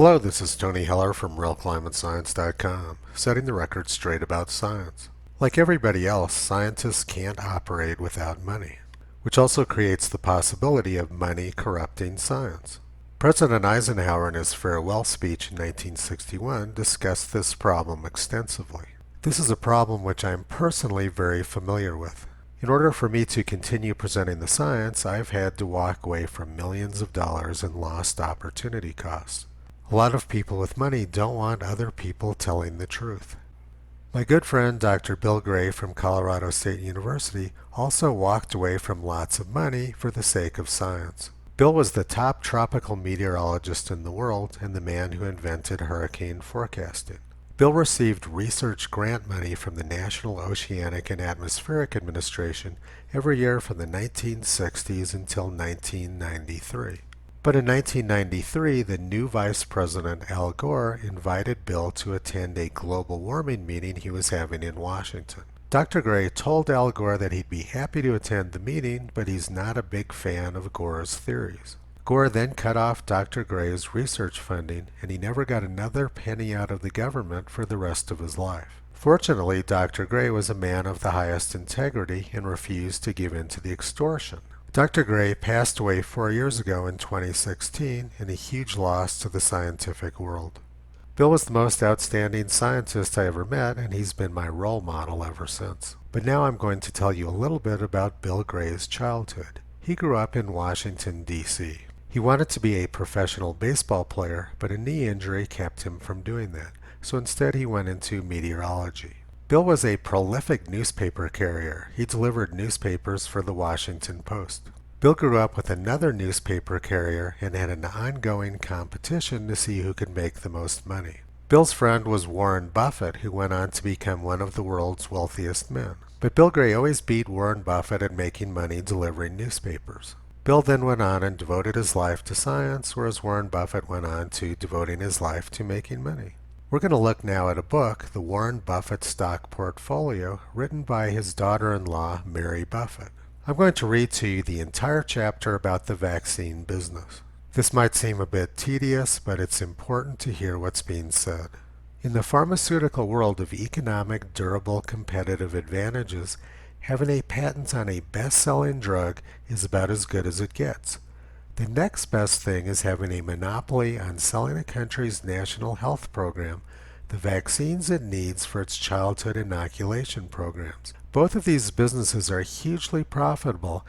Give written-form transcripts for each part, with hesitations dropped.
Hello, this is Tony Heller from RealClimateScience.com, setting the record straight about science. Like everybody else, scientists can't operate without money, which also creates the possibility of money corrupting science. President Eisenhower in his farewell speech in 1961 discussed this problem extensively. This is a problem which I am personally very familiar with. In order for me to continue presenting the science, I've had to walk away from millions of dollars in lost opportunity costs. A lot of people with money don't want other people telling the truth. My good friend Dr. Bill Gray from Colorado State University also walked away from lots of money for the sake of science. Bill was the top tropical meteorologist in the world and the man who invented hurricane forecasting. Bill received research grant money from the National Oceanic and Atmospheric Administration every year from the 1960s until 1993. But in 1993, the new Vice President Al Gore invited Bill to attend a global warming meeting he was having in Washington. Dr. Gray told Al Gore that he'd be happy to attend the meeting, but he's not a big fan of Gore's theories. Gore then cut off Dr. Gray's research funding, and he never got another penny out of the government for the rest of his life. Fortunately, Dr. Gray was a man of the highest integrity and refused to give in to the extortion. Dr. Gray passed away 4 years ago in 2016 in a huge loss to the scientific world. Bill was the most outstanding scientist I ever met, and he's been my role model ever since. But now I'm going to tell you a little bit about Bill Gray's childhood. He grew up in Washington, D.C. He wanted to be a professional baseball player, but a knee injury kept him from doing that, so instead he went into meteorology. Bill was a prolific newspaper carrier. He delivered newspapers for the Washington Post. Bill grew up with another newspaper carrier and had an ongoing competition to see who could make the most money. Bill's friend was Warren Buffett, who went on to become one of the world's wealthiest men. But Bill Gray always beat Warren Buffett at making money delivering newspapers. Bill then went on and devoted his life to science, whereas Warren Buffett went on to devoting his life to making money. We're going to look now at a book, The Warren Buffett Stock Portfolio, written by his daughter-in-law, Mary Buffett. I'm going to read to you the entire chapter about the vaccine business. This might seem a bit tedious, but it's important to hear what's being said. In the pharmaceutical world of economic, durable, competitive advantages, having a patent on a best-selling drug is about as good as it gets. The next best thing is having a monopoly on selling a country's national health program, the vaccines it needs for its childhood inoculation programs. Both of these businesses are hugely profitable,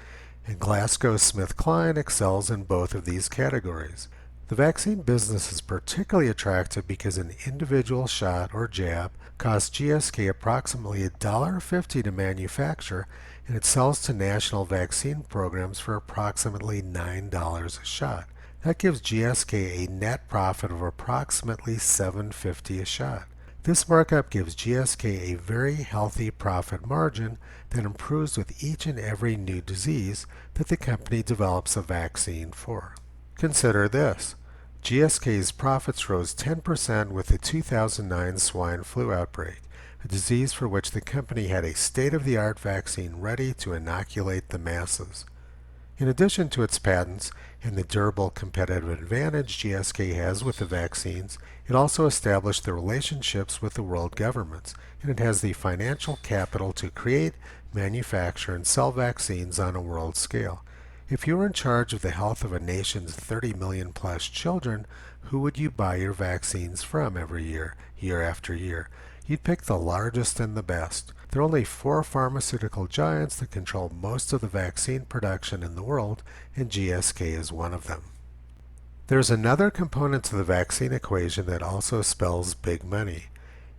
and GlaxoSmithKline excels in both of these categories. The vaccine business is particularly attractive because an individual shot or jab costs GSK approximately $1.50 to manufacture, and it sells to national vaccine programs for approximately $9 a shot. That gives GSK a net profit of approximately $7.50 a shot. This markup gives GSK a very healthy profit margin that improves with each and every new disease that the company develops a vaccine for. Consider this. GSK's profits rose 10% with the 2009 swine flu outbreak, a disease for which the company had a state-of-the-art vaccine ready to inoculate the masses. In addition to its patents and the durable competitive advantage GSK has with the vaccines, it also established the relationships with the world governments, and it has the financial capital to create, manufacture, and sell vaccines on a world scale. If you were in charge of the health of a nation's 30 million plus children, who would you buy your vaccines from every year, year after year? You'd pick the largest and the best. There are only 4 pharmaceutical giants that control most of the vaccine production in the world, and GSK is one of them. There's another component to the vaccine equation that also spells big money.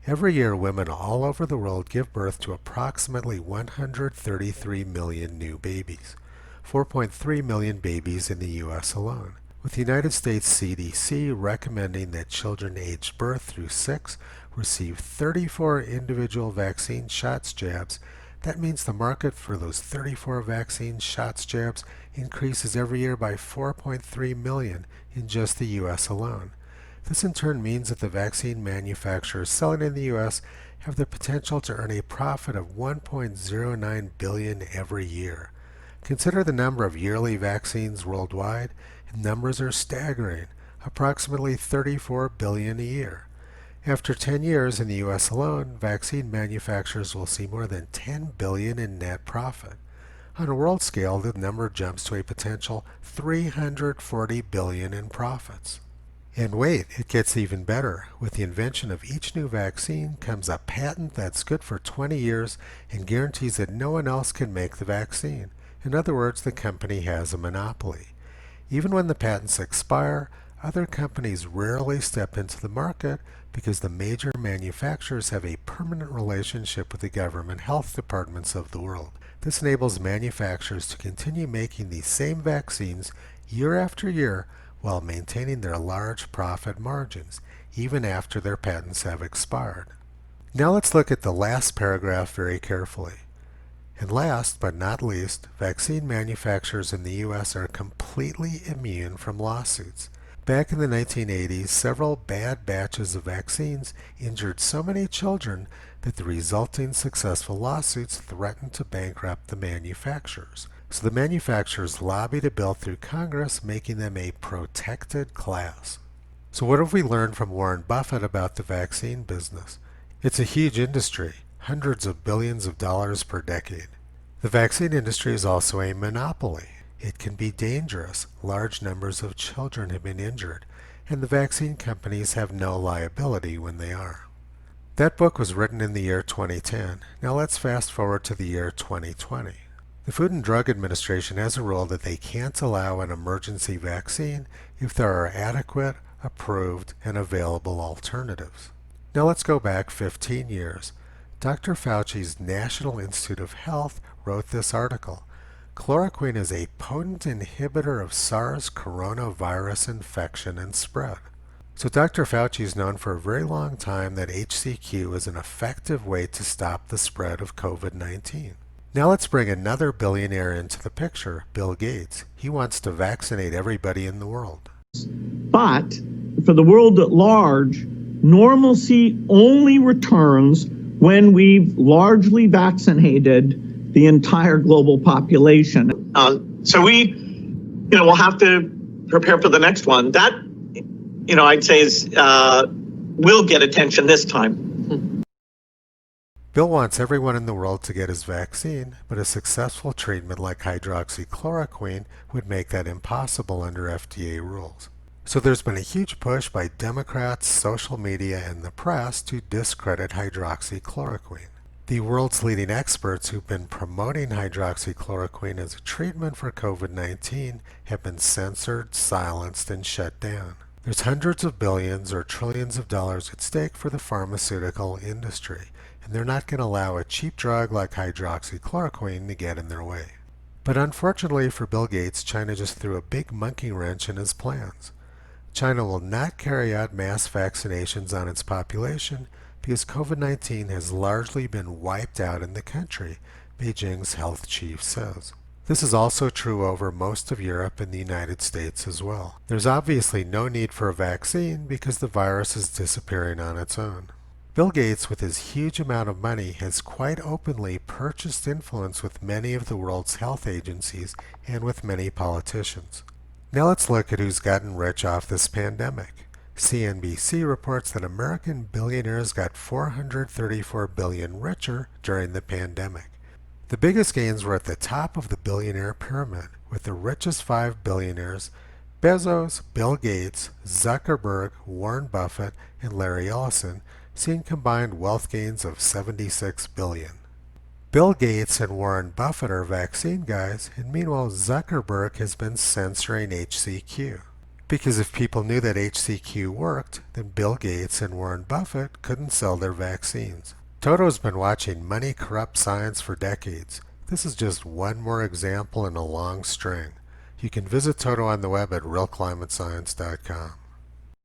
Every year, women all over the world give birth to approximately 133 million new babies. 4.3 million babies in the U.S. alone, with the United States CDC recommending that children aged birth through 6 receive 34 individual vaccine shots jabs. That means the market for those 34 vaccine shots jabs increases every year by 4.3 million in just the U.S. alone. This in turn means that the vaccine manufacturers selling in the U.S. have the potential to earn a profit of $1.09 billion every year. Consider the number of yearly vaccines worldwide, and numbers are staggering. approximately $34 billion a year. After 10 years in the U.S. alone, vaccine manufacturers will see more than $10 billion in net profit. On a world scale, the number jumps to a potential $340 billion in profits. And wait, it gets even better. With the invention of each new vaccine comes a patent that's good for 20 years and guarantees that no one else can make the vaccine. In other words, the company has a monopoly. Even when the patents expire, other companies rarely step into the market because the major manufacturers have a permanent relationship with the government health departments of the world. This enables manufacturers to continue making these same vaccines year after year while maintaining their large profit margins, even after their patents have expired. Now let's look at the last paragraph very carefully. And last but not least, vaccine manufacturers in the U.S. are completely immune from lawsuits. Back in the 1980s, several bad batches of vaccines injured so many children that the resulting successful lawsuits threatened to bankrupt the manufacturers. So the manufacturers lobbied a bill through Congress, making them a protected class. So what have we learned from Warren Buffett about the vaccine business? It's a huge industry, hundreds of billions of dollars per decade. The vaccine industry is also a monopoly. It can be dangerous. Large numbers of children have been injured, and the vaccine companies have no liability when they are. That book was written in the year 2010. Now let's fast forward to the year 2020. The Food and Drug Administration has a rule that they can't allow an emergency vaccine if there are adequate, approved, and available alternatives. Now let's go back 15 years. Dr. Fauci's National Institute of Health wrote this article. Chloroquine is a potent inhibitor of SARS coronavirus infection and spread. So Dr. Fauci has known for a very long time that HCQ is an effective way to stop the spread of COVID-19. Now let's bring another billionaire into the picture, Bill Gates. He wants to vaccinate everybody in the world. But for the world at large, normalcy only returns when we've largely vaccinated the entire global population. So we'll have to prepare for the next one. That, I'd say will get attention this time. Bill wants everyone in the world to get his vaccine, but a successful treatment like hydroxychloroquine would make that impossible under FDA rules. So there's been a huge push by Democrats, social media, and the press to discredit hydroxychloroquine. The world's leading experts who've been promoting hydroxychloroquine as a treatment for COVID-19 have been censored, silenced, and shut down. There's hundreds of billions or trillions of dollars at stake for the pharmaceutical industry, and they're not going to allow a cheap drug like hydroxychloroquine to get in their way. But unfortunately for Bill Gates, China just threw a big monkey wrench in his plans. China will not carry out mass vaccinations on its population because COVID-19 has largely been wiped out in the country, Beijing's health chief says. This is also true over most of Europe and the United States as well. There's obviously no need for a vaccine because the virus is disappearing on its own. Bill Gates, with his huge amount of money, has quite openly purchased influence with many of the world's health agencies and with many politicians. Now let's look at who's gotten rich off this pandemic. CNBC reports that American billionaires got $434 billion richer during the pandemic. The biggest gains were at the top of the billionaire pyramid, with the richest 5 billionaires, Bezos, Bill Gates, Zuckerberg, Warren Buffett, and Larry Ellison, seeing combined wealth gains of $76 billion. Bill Gates and Warren Buffett are vaccine guys, and meanwhile Zuckerberg has been censoring HCQ. Because if people knew that HCQ worked, then Bill Gates and Warren Buffett couldn't sell their vaccines. Toto's been watching money corrupt science for decades. This is just one more example in a long string. You can visit Toto on the web at realclimatescience.com.